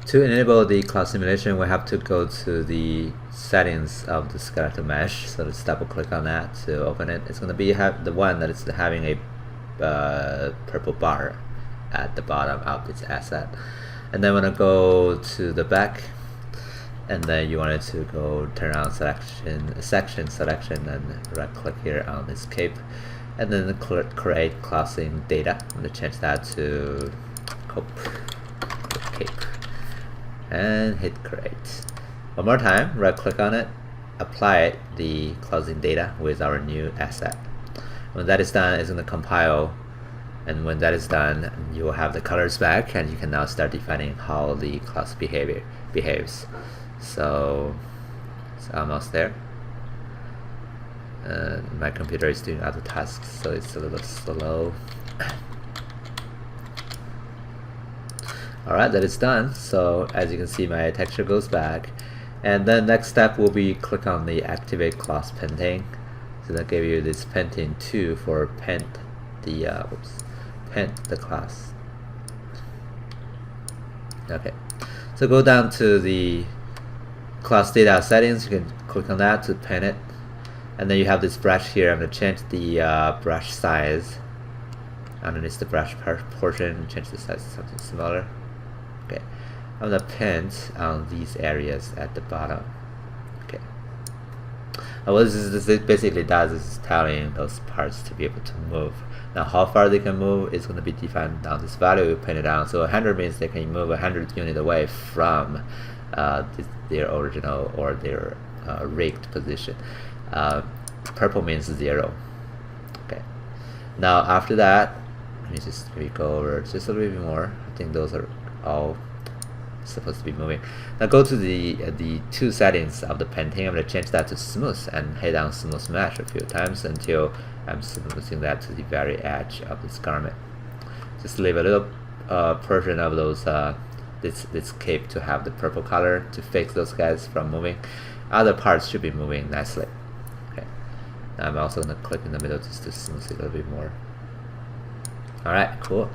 To enable the cloth simulation, we have to go to the settings of the skeletal mesh. So let's double click on that to open it. It's going to be the one that is having a purple bar at the bottom of this asset. And then we're going to go to the back, and then you wanted to go turn on section selection, and right click here on escape, and then create Cloth Sim data. I'm going to change that to cape and hit create. One more time, right click on it, apply the Cloth Sim data with our new asset. When that is done, it's going to compile, and when that is done, you will have the colors back, and you can now start defining how the class behaves. So it's almost there. My computer is doing other tasks, so it's a little slow. Alright, that is done. So as you can see, my texture goes back, and then next step will be click on the activate class painting. So that give you this painting 2 for paint the class. Okay, so go down to the class data settings. You can click on that to paint it, and then you have this brush here. I'm going to change the brush size underneath the brush portion, change the size to something smaller. Okay, I'm going to paint on these areas at the bottom. Okay, what this basically does is telling those parts to be able to move. Now how far they can move is going to be defined on this value we painted down. So 100 means they can move 100 units away from their original or their rigged position. Purple means 0. Okay. Now after that, let me just maybe go over just a little bit more. I think those are all supposed to be moving. Now go to the 2 settings of the painting. I'm going to change that to smooth and hit down smooth mesh a few times until I'm smoothing that to the very edge of this garment. Just leave a little portion of those this cape to have the purple color to fix those guys from moving. Other parts should be moving nicely. Okay. Now I'm also going to click in the middle just to smooth it a little bit more. Alright, cool.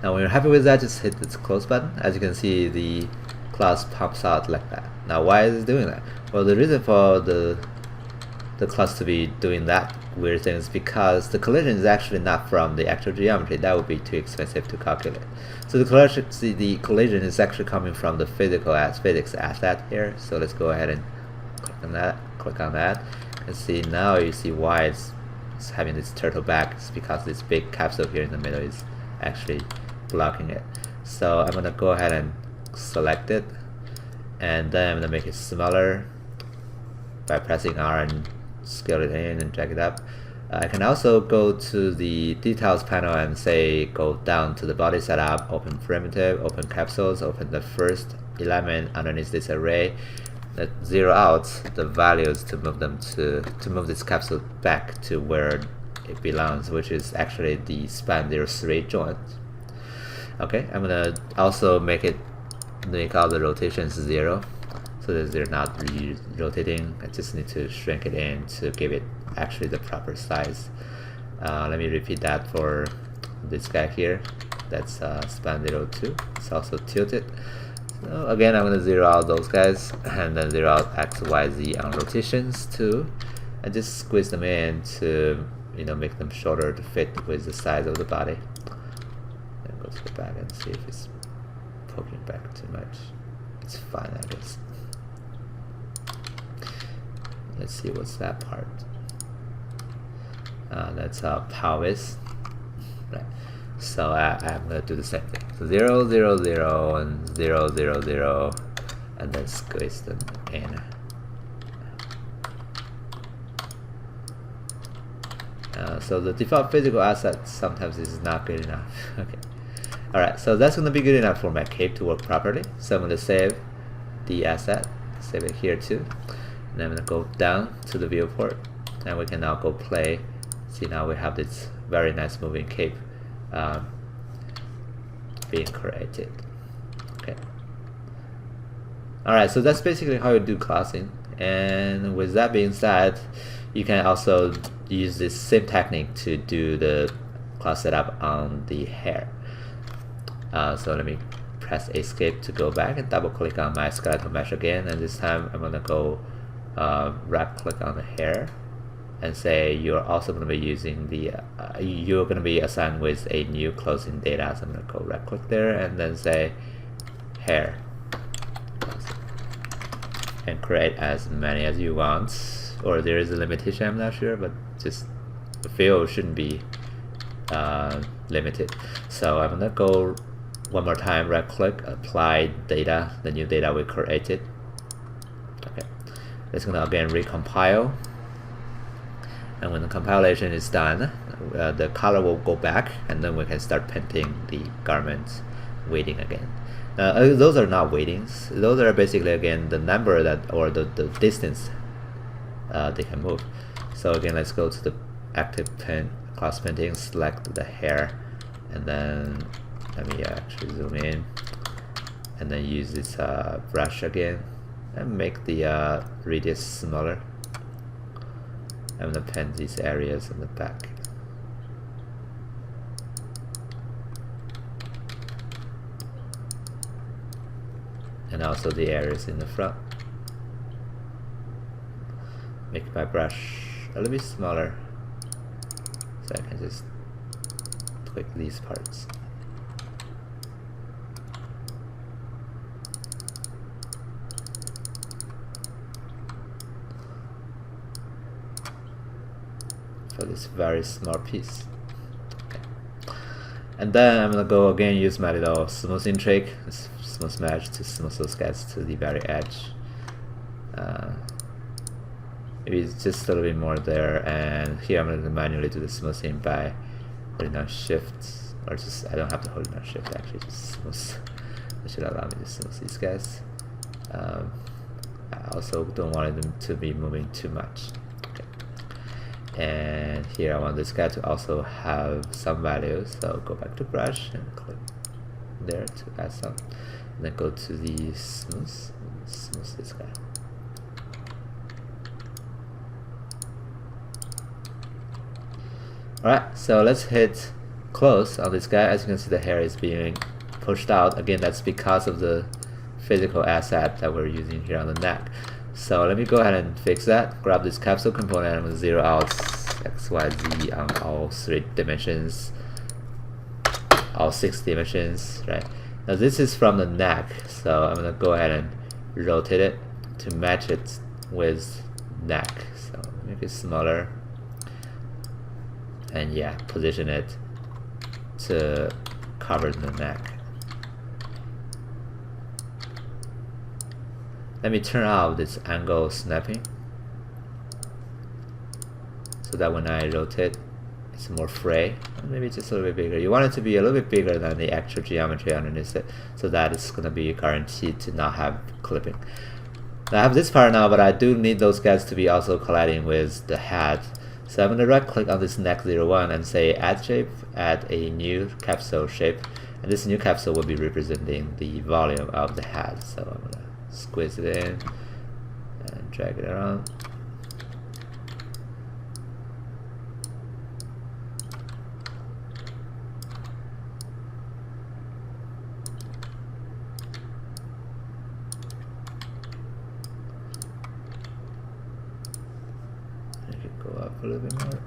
Now when you're happy with that, just hit this close button. As you can see, the class pops out like that. Now why is it doing that? Well, the reason for the class to be doing that weird thing is because the collision is actually not from the actual geometry. That would be too expensive to calculate. So the collision is actually coming from the physics asset here. So let's go ahead and click on that, and see, now you see why it's having this turtle back. It's because this big capsule here in the middle is actually blocking it. So I'm gonna go ahead and select it, and then I'm gonna make it smaller by pressing R and scale it in and drag it up. I can also go to the details panel and say go down to the body setup, open primitive, open capsules, open the first element underneath this array, let zero out the values to move them to move this capsule back to where it belongs, which is actually the span 03 joint. Okay, I'm gonna also make all the rotations 0, so that they're not rotating. I just need to shrink it in to give it actually the proper size. Let me repeat that for this guy here. That's span 02. It's also tilted. So again, I'm gonna zero out those guys, and then zero out X, Y, Z on rotations too, and just squeeze them in to make them shorter to fit with the size of the body. And go to the back and see if it's poking back too much. It's fine, I guess. Let's see what's that part. That's pelvis. Right. So I'm gonna do the same thing. So 0, 0, 0, and 0, 0, 0, and then squeeze them in. So the default physical asset sometimes is not good enough. Okay. Alright, so that's gonna be good enough for my cape to work properly. So I'm gonna save the asset, save it here too. And I'm gonna go down to the viewport, and we can now go play. See, now we have this very nice moving cape being created. Okay. Alright, so that's basically how you do classing. And with that being said, you can also use this same technique to do the class setup on the hair. So let me press escape to go back and double click on my skeletal mesh again, and this time I'm gonna go right click on the hair and say you're also going to be using the you're going to be assigned with a new closing data. So I'm going to go right click there and then say hair and create as many as you want, or there is a limitation, I'm not sure, but just the field shouldn't be limited. So I'm going to go one more time, right click, apply data, the new data we created. Okay, it's going to again recompile. And when the compilation is done, the color will go back, and then we can start painting the garments weighting again. Those are not weightings. Those are basically again the number that, or the distance they can move. So again, let's go to the active pen class painting, select the hair, and then let me actually zoom in, and then use this brush again and make the radius smaller. I'm gonna paint these areas on the back. And also the areas in the front. Make my brush a little bit smaller so I can just tweak these parts. For this very small piece. Okay. And then I'm gonna go again use my little smoothing trick, smooth mesh, to smooth those guys to the very edge. Maybe it's just a little bit more there, and here I'm gonna manually do the smoothing by holding down shift, or just I don't have to hold down shift actually, just smooth. That should allow me to smooth these guys. I also don't want them to be moving too much. And here I want this guy to also have some values, so go back to brush and click there to add some, and then go to the smooth this guy. Alright, so let's hit close on this guy. As you can see, the hair is being pushed out. Again, that's because of the physical asset that we're using here on the neck. So let me go ahead and fix that. Grab this capsule component, I'm going to zero out XYZ on all 3 dimensions, all 6 dimensions, right? Now this is from the neck, so I'm going to go ahead and rotate it to match it with neck. So make it smaller, and yeah, position it to cover the neck. Let me turn off this angle snapping so that when I rotate, it's more fray. Maybe just a little bit bigger. You want it to be a little bit bigger than the actual geometry underneath it, so that it's going to be guaranteed to not have clipping. Now I have this part now, but I do need those guys to be also colliding with the head. So I'm going to right click on this neck 01 and say add shape, add a new capsule shape, and this new capsule will be representing the volume of the head. So I'm going to squeeze it in and drag it around. Make it go up a little bit more.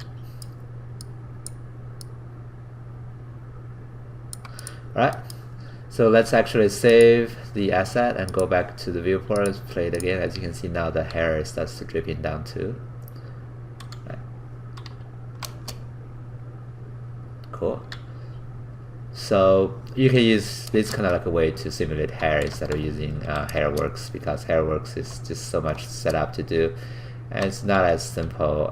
Alright. So let's actually save the asset and go back to the viewport. Let's play it again. As you can see now, the hair starts to dripping down too. Right. Cool. So you can use this kind of like a way to simulate hair instead of using Hairworks, because Hairworks is just so much set up to do, and it's not as simple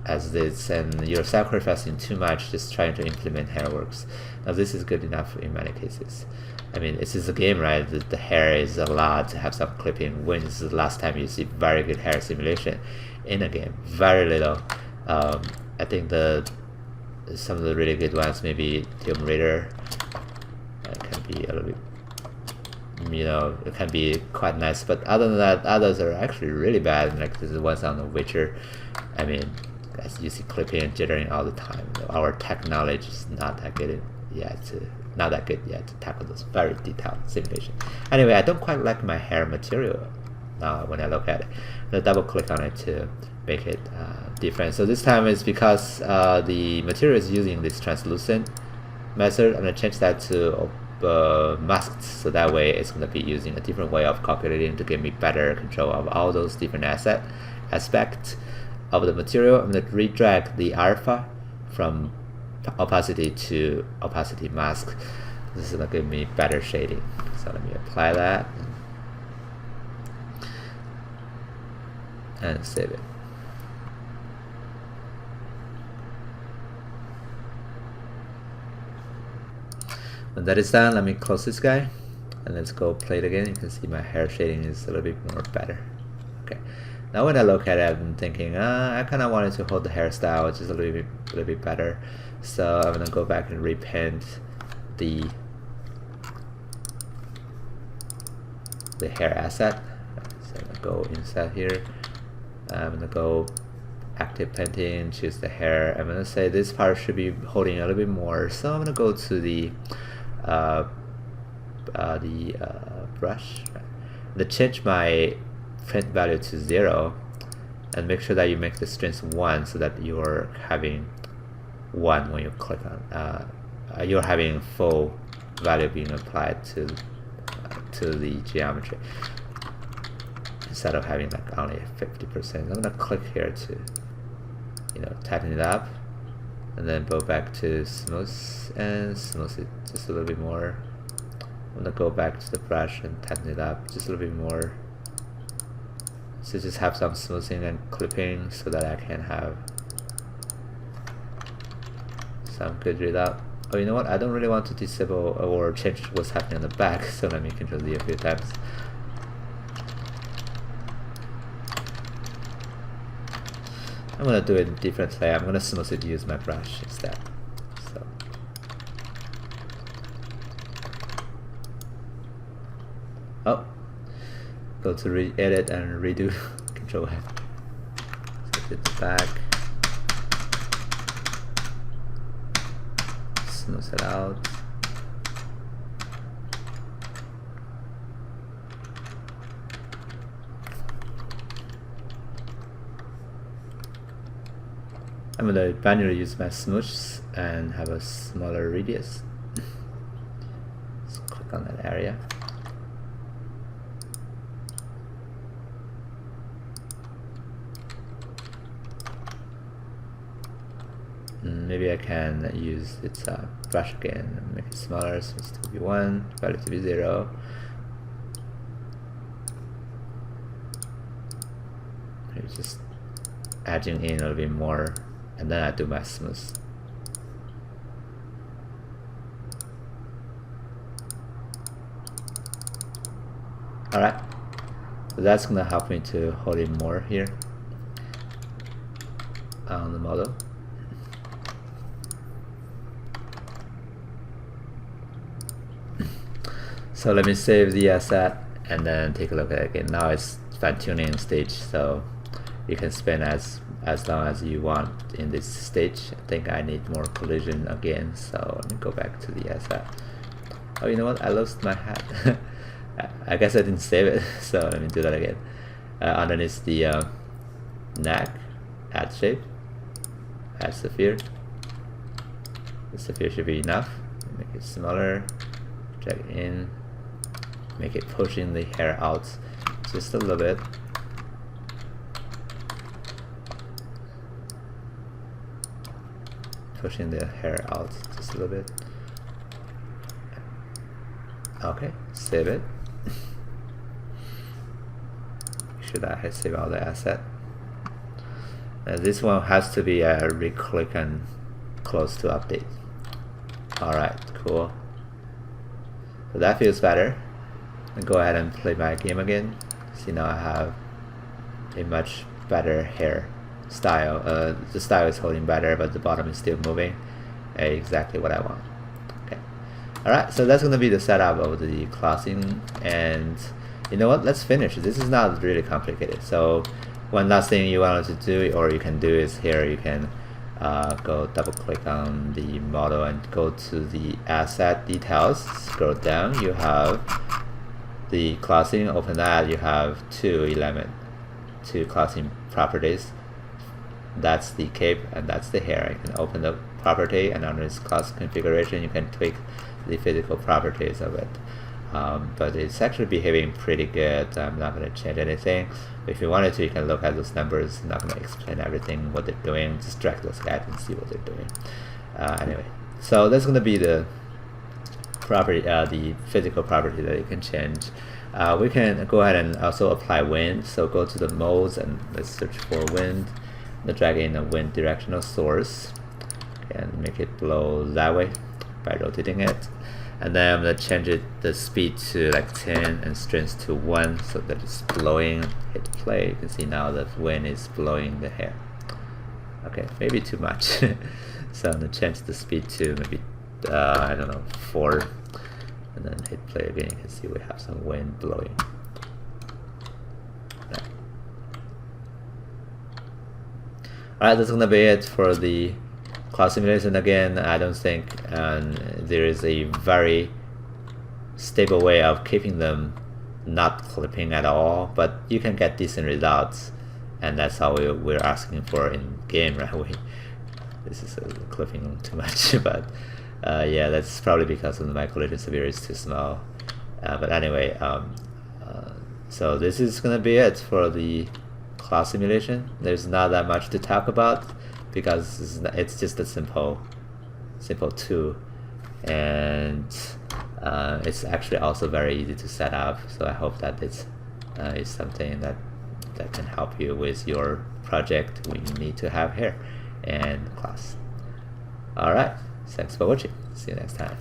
as this, and you're sacrificing too much just trying to implement Hairworks. Now this is good enough in many cases. I mean, this is a game, right? The hair is allowed to have some clipping. When is the last time you see very good hair simulation in a game? Very little. I think some of the really good ones, maybe Tomb Raider, can be a little bit, it can be quite nice. But other than that, others are actually really bad. Like the ones on The Witcher. I mean, as you see clipping and jittering all the time. Our tech knowledge is not that good yet to not that good yet to tackle this very detailed simulation. Anyway, I don't quite like my hair material when I look at it. I'm gonna double click on it to make it different. So this time it's because the material is using this translucent method. I'm gonna change that to masked, so that way it's gonna be using a different way of calculating to give me better control of all those different aspects of the material. I'm gonna redrag the alpha from opacity to opacity mask. This is gonna give me better shading. So let me apply that and save it. When that is done, let me close this guy and let's go play it again. You can see my hair shading is a little bit more better. Okay. Now when I look at it, I'm thinking, I kind of wanted to hold the hairstyle just a little bit better. So I'm gonna go back and repaint the hair asset. So I'm gonna go inside here. I'm gonna go active painting, choose the hair. I'm gonna say this part should be holding a little bit more. So I'm gonna go to the brush. I'm gonna change my print value to 0 and make sure that you make the strength 1 so that you're having 1 when you click on you're having full value being applied to the geometry instead of having like only 50%. I'm gonna click here to tighten it up and then go back to smooth and smooth it just a little bit more. I'm gonna go back to the brush and tighten it up just a little bit more. So just have some smoothing and clipping so that I can have some good result. Oh, you know what? I don't really want to disable or change what's happening in the back, so let me Control Z a few times. I'm gonna do it differently. I'm gonna smooth it, use my brush instead. So go to re-edit and redo. Control F. Set it back. Smooth it out. I'm gonna manually use my smoosh and have a smaller radius. Let's click on that area. Maybe I can use its brush again and make it smaller, so it's to be 1, value to be 0. Maybe just adding in a little bit more, and then I do my smooth. Alright, so that's gonna help me to hold it more here on the model. So let me save the asset and then take a look at it again. Now it's fine-tuning stage, so you can spend as long as you want in this stage. I think I need more collision again, so let me go back to the asset. Oh, you know what? I lost my hat. I guess I didn't save it, so let me do that again. Underneath the neck, add shape, add sphere. The sphere should be enough. Make it smaller, drag it in, make it pushing the hair out just a little bit. Pushing the hair out just a little bit. Okay, save it. Make sure that I save all the asset. This one has to be a re-click and close to update. Alright, cool. So that feels better. I'll go ahead and play my game again. See, now I have a much better hair style. The style is holding better, but the bottom is still moving. Exactly what I want. Okay. Alright, so that's gonna be the setup of the Cloth Sim, and you know what? Let's finish. This is not really complicated. So one last thing you wanted to do, or you can do, is here you can go double click on the model and go to the asset details. Scroll down, you have the Cloth Sim. Open that, you have two Cloth Sim properties. That's the cape and that's the hair. You can open the property, and under this Cloth configuration you can tweak the physical properties of it. But it's actually behaving pretty good. I'm not going to change anything. If you wanted to, you can look at those numbers. I'm not going to explain everything what they're doing. Just drag those guys and see what they're doing. Anyway, so that's going to be the property, the physical property that you can change. We can go ahead and also apply wind. So go to the modes and let's search for wind. Drag in a wind directional source and make it blow that way by rotating it. And then I'm going to change the speed to like 10 and strength to 1 so that it's blowing. Hit play. You can see now the wind is blowing the hair. Okay, maybe too much. So I'm going to change the speed to maybe, I don't know, 4. And then hit play again. You can see we have some wind blowing. Alright, that's going to be it for the cloth simulation. Again, I don't think there is a very stable way of keeping them not clipping at all, but you can get decent results, and that's how we're asking for in game, right? This is clipping too much, but yeah, that's probably because of the my collision severity is too small. But anyway, so this is gonna be it for the cloth simulation. There's not that much to talk about because it's just a simple tool, and it's actually also very easy to set up. So I hope that it's something that can help you with your project when you need to have hair and cloth. Alright, thanks for watching. See you next time.